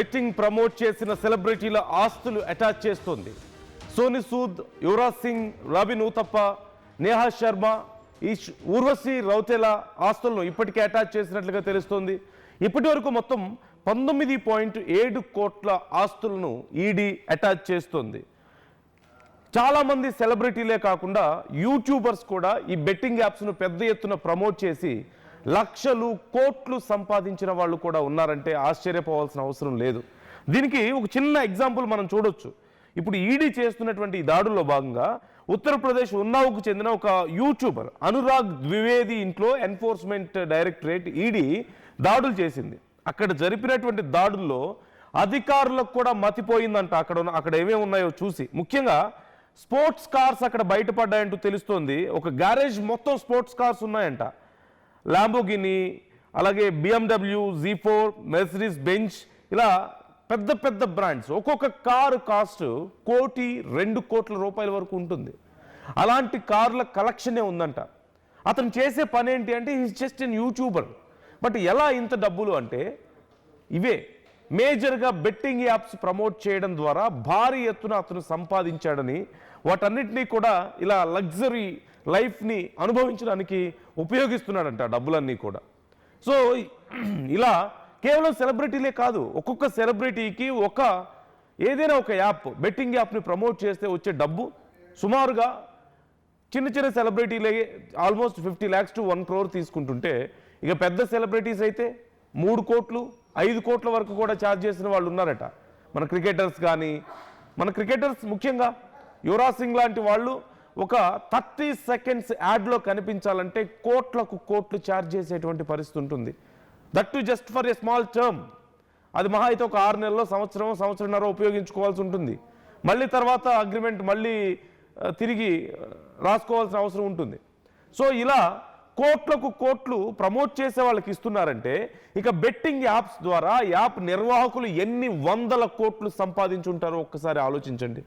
Betting promote చేసిన సెలబ్రిటీల ఆస్తులు attach చేస్తోంది. సోని సూద్, యువరాజ్ సింగ్, రాబిన్ ఊతప్ప, నేహా శర్మ, ఊర్వశి రౌతేలా ఆస్తులను ఇప్పటికే అటాచ్ చేసినట్లుగా తెలుస్తోంది. ఇప్పటి వరకు మొత్తం 19.7 కోట్ల ఆస్తులను ఈడీ అటాచ్ చేస్తోంది. చాలామంది సెలబ్రిటీలే కాకుండా యూట్యూబర్స్ కూడా ఈ బెట్టింగ్ యాప్స్ను పెద్ద ఎత్తున ప్రమోట్ చేసి లక్షలు కోట్లు సంపాదించిన వాళ్ళు కూడా ఉన్నారంటే ఆశ్చర్యపోవాల్సిన అవసరం లేదు. దీనికి ఒక చిన్న ఎగ్జాంపుల్ మనం చూడొచ్చు. ఇప్పుడు ఈడీ చేస్తున్నటువంటి ఈ దాడుల్లో భాగంగా ఉత్తరప్రదేశ్ ఉన్నావుకు చెందిన ఒక యూట్యూబర్ అనురాగ్ ద్వివేది ఇంట్లో ఎన్ఫోర్స్మెంట్ డైరెక్టరేట్ ఈడీ దాడులు చేసింది. అక్కడ జరిపినటువంటి దాడుల్లో అధికారులకు కూడా మతిపోయిందంట. అక్కడ ఏమేమి ఉన్నాయో చూసి, ముఖ్యంగా స్పోర్ట్స్ కార్స్ అక్కడ బయటపడ్డాయంటూ తెలుస్తోంది. ఒక గ్యారేజ్ మొత్తం స్పోర్ట్స్ కార్స్ ఉన్నాయంట. ల్యాంబోగిని, అలాగే BMW, Z4, మెర్సిడీస్ బెంచ్, ఇలా పెద్ద పెద్ద బ్రాండ్స్. ఒక్కొక్క కారు కాస్ట్ 1-2 కోట్ల రూపాయల వరకు ఉంటుంది. అలాంటి కార్ల కలెక్షనే ఉందంట. అతను చేసే పని ఏంటి అంటే is just N YouTuber. But ఎలా ఇంత డబ్బులు అంటే ఇవే మేజర్గా బెట్టింగ్ యాప్స్ ప్రమోట్ చేయడం ద్వారా భారీ ఎత్తున అతను సంపాదించాడని, వాటన్నిటినీ కూడా ఇలా లగ్జరీ లైఫ్ని అనుభవించడానికి ఉపయోగిస్తున్నాడంట డబ్బులన్నీ కూడా. సో ఇలా కేవలం సెలబ్రిటీలే కాదు, ఒక్కొక్క సెలబ్రిటీకి ఏదైనా ఒక యాప్, బెట్టింగ్ యాప్ని ప్రమోట్ చేస్తే వచ్చే డబ్బు సుమారుగా చిన్న చిన్న సెలబ్రిటీలే ఆల్మోస్ట్ 50 lakhs to 1 crore తీసుకుంటుంటే, ఇక పెద్ద సెలబ్రిటీస్ అయితే 3 కోట్లు 5 కోట్ల వరకు కూడా ఛార్జ్ చేసిన వాళ్ళు ఉన్నారట. మన క్రికెటర్స్ ముఖ్యంగా యువరాజ్ సింగ్ లాంటి వాళ్ళు ఒక 30 seconds యాడ్లో కనిపించాలంటే కోట్లు ఛార్జ్ చేసేటువంటి పరిస్థితి ఉంటుంది. That to just for a small term. అది మహా అయితే ఒక 6 నెలల్లో సంవత్సరంన్నర ఉపయోగించుకోవాల్సి ఉంటుంది. మళ్ళీ తర్వాత అగ్రిమెంట్ మళ్ళీ తిరిగి రాసుకోవాల్సిన అవసరం ఉంటుంది. సో ఇలా కోట్లు ప్రమోట్ చేసే వాళ్ళకి ఇస్తున్నారంటే, ఇక బెట్టింగ్ యాప్స్ ద్వారా యాప్ నిర్వాహకులు ఎన్ని వందల కోట్లు సంపాదించుంటారో ఒక్కసారి ఆలోచించండి.